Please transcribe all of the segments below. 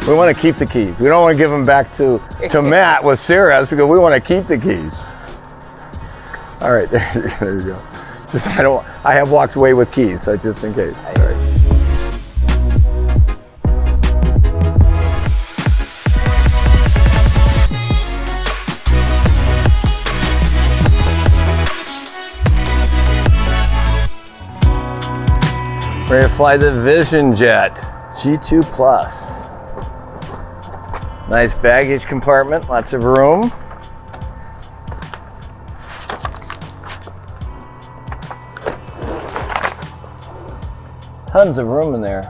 We want to keep the keys. We don't want to give them back to Matt with Cirrus because we want to keep the keys. All right, there you go. Just I have walked away with keys, so just in case. All right. Ready to fly the Vision Jet G2 Plus. Nice baggage compartment, lots of room. Tons of room in there.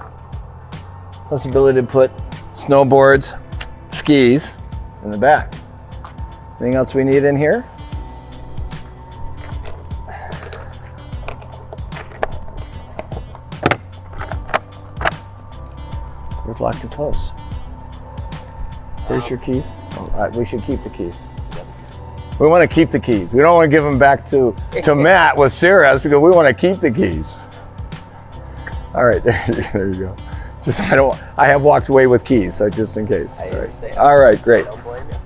Plus the ability to put snowboards, skis in the back. Anything else we need in here? It's locked and closed. There's your keys. Oh, we should keep the keys. We want to keep the keys. We don't want to give them back to Matt with Cirrus because we want to keep the keys. All right, there you go. Just I have walked away with keys, so just in case. I understand. All right, great. I don't blame you.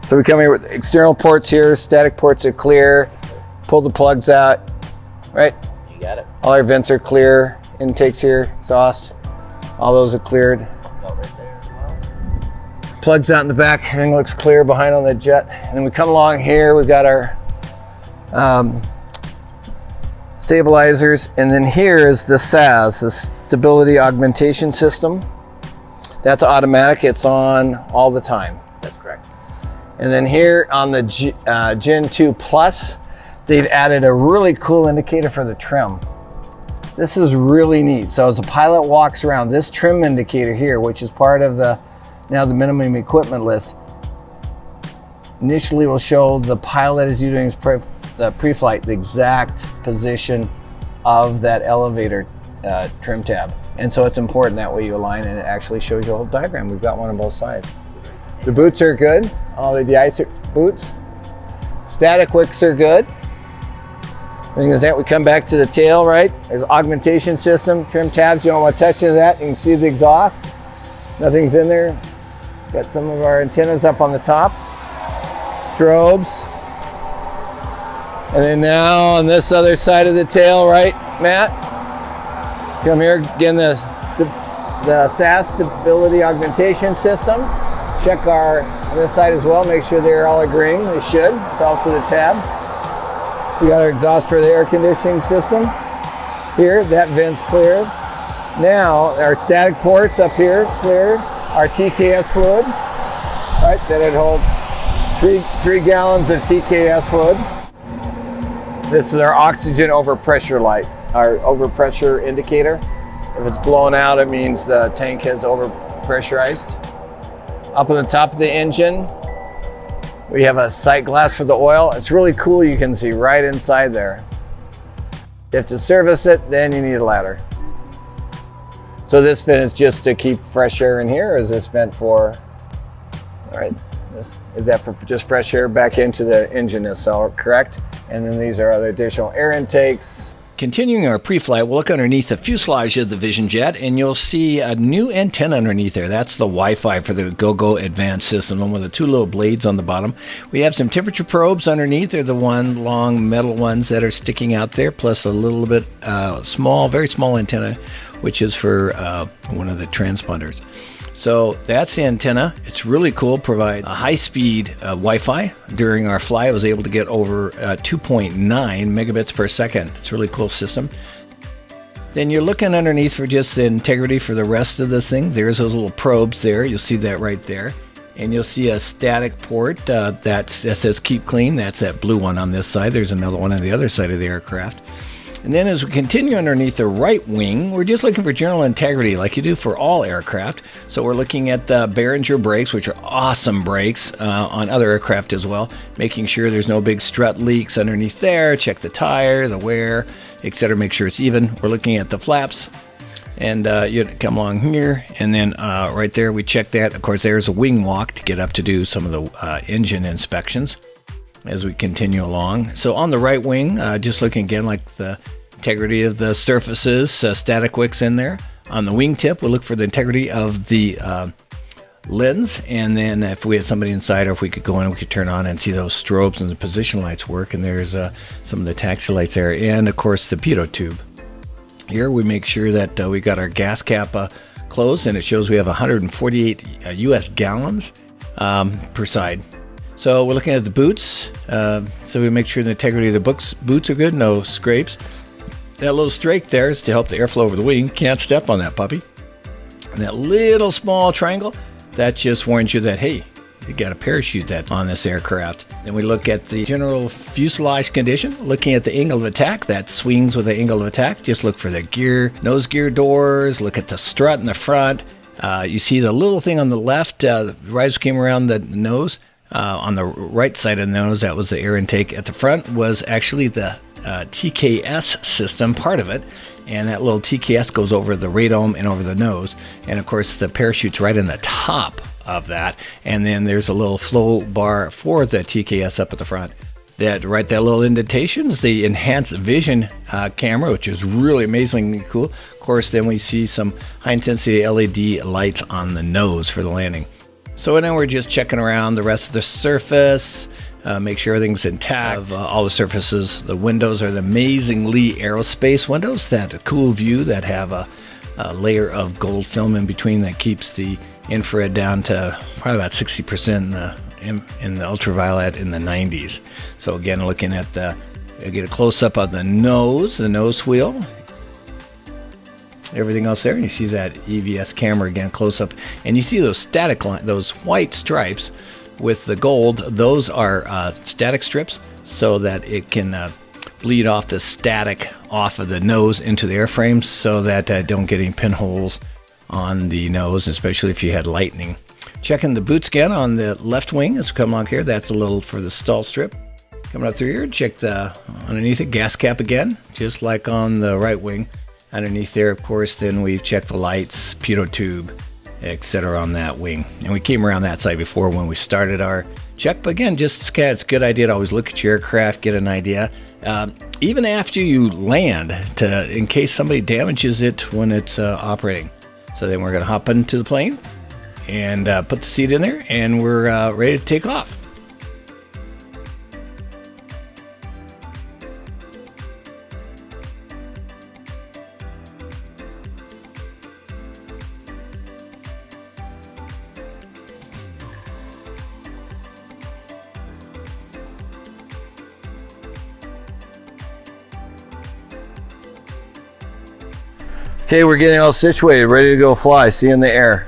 So we come here with external ports here, static ports are clear. Pull the plugs out, right? You got it. All our vents are clear. Intakes here, exhaust. All those are cleared. Out right there as well. Plugs out in the back, everything looks clear behind on the jet. And then we come along here, we've got our stabilizers, and then here is the SAS, the Stability Augmentation System. That's automatic, it's on all the time. That's correct. And then here on the Gen 2 Plus, they've added a really cool indicator for the trim. This is really neat. So as the pilot walks around, this trim indicator here, which is part of the minimum equipment list, initially will show the pilot as you're doing his pre-flight the exact position of that elevator trim tab. And so it's important that way you align, and it actually shows you a whole diagram. We've got one on both sides. The boots are good. All the ice boots. Static wicks are good. Thing is that we come back to the tail, right? There's augmentation system, trim tabs. You don't want to touch any of that. You can see the exhaust. Nothing's in there. Got some of our antennas up on the top. Strobes. And then now on this other side of the tail, right, Matt? Come here, again, the SAS Stability Augmentation System. Check on this side as well, make sure they're all agreeing. They should. It's also the tab. We got our exhaust for the air conditioning system. Here, that vent's cleared. Now, our static ports up here, cleared. Our TKS fluid, right, that it holds 3 gallons of TKS fluid. This is our oxygen overpressure light, our overpressure indicator. If it's blown out, it means the tank has overpressurized. Up on the top of the engine, we have a sight glass for the oil. It's really cool, you can see right inside there. You have to service it, then you need a ladder. So this vent is just to keep fresh air in here, or is this vent for, all right, is that for just fresh air back into the engine itself, correct? And then these are other additional air intakes. Continuing our pre-flight, we'll look underneath the fuselage of the Vision Jet, and you'll see a new antenna underneath there. That's the Wi-Fi for the GoGo Advanced system, one with the 2 little blades on the bottom. We have some temperature probes underneath. They're the one long metal ones that are sticking out there, plus a little bit small, very small antenna, which is for one of the transponders. So that's the antenna. It's really cool. Provide a high-speed Wi-Fi. During our flight, I was able to get over 2.9 megabits per second. It's a really cool system. Then you're looking underneath for just the integrity for the rest of this thing. There's those little probes there. You'll see that right there. And you'll see a static port that says keep clean. That's that blue one on this side. There's another one on the other side of the aircraft. And then as we continue underneath the right wing, we're just looking for general integrity like you do for all aircraft. So we're looking at the Behringer brakes, which are awesome brakes on other aircraft as well, making sure there's no big strut leaks underneath there. Check the tire, the wear, etc. Make sure it's even. We're looking at the flaps. And you come along here, and then right there we check that. Of course, there's a wing walk to get up to do some of the engine inspections as we continue along. So on the right wing, just looking again like the integrity of the surfaces, static wicks in there. On the wingtip, we'll look for the integrity of the lens, and then if we had somebody inside, or if we could go in, we could turn on and see those strobes and the position lights work. And there's some of the taxi lights there, and of course the pitot tube. Here we make sure that we got our gas cap closed, and it shows we have 148 US gallons per side. So we're looking at the boots, so we make sure the integrity of the boots are good, no scrapes. That little strake there is to help the airflow over the wing. Can't step on that puppy. And that little small triangle, that just warns you that, hey, you got a parachute that's on this aircraft. Then we look at the general fuselage condition, looking at the angle of attack. That swings with the angle of attack. Just look for the nose gear doors, look at the strut in the front. You see the little thing on the left, the riser came around the nose. On the right side of the nose, that was the air intake. At the front was actually the TKS system, part of it, and that little TKS goes over the radome and over the nose, and of course the parachute's right in the top of that, and then there's a little flow bar for the TKS up at the front. That little indentation is the enhanced vision camera, which is really amazingly cool. Of course, then we see some high intensity LED lights on the nose for the landing. So now we're just checking around the rest of the surface, make sure everything's intact. Of all the surfaces, the windows are the amazingly aerospace windows, that cool view that have a layer of gold film in between that keeps the infrared down to probably about 60% in the ultraviolet in the 90s. So again, looking at I get a close-up of the nose wheel. Everything else there, and you see that EVS camera again close up, and you see those static those white stripes with the gold. Those are static strips, so that it can bleed off the static off of the nose into the airframe, so that don't get any pinholes on the nose, especially if you had lightning. Checking the boot scan on the left wing as we come along here. That's a little for the stall strip. Coming up through here, check the underneath it, gas cap again, just like on the right wing. Underneath there, of course, then we've checked the lights, pitot tube, etc. on that wing. And we came around that side before when we started our check. But again, it's a good idea to always look at your aircraft, get an idea. Even after you land, in case somebody damages it when it's operating. So then we're going to hop into the plane and put the seat in there, and we're ready to take off. Okay, we're getting all situated, ready to go fly. See you in the air.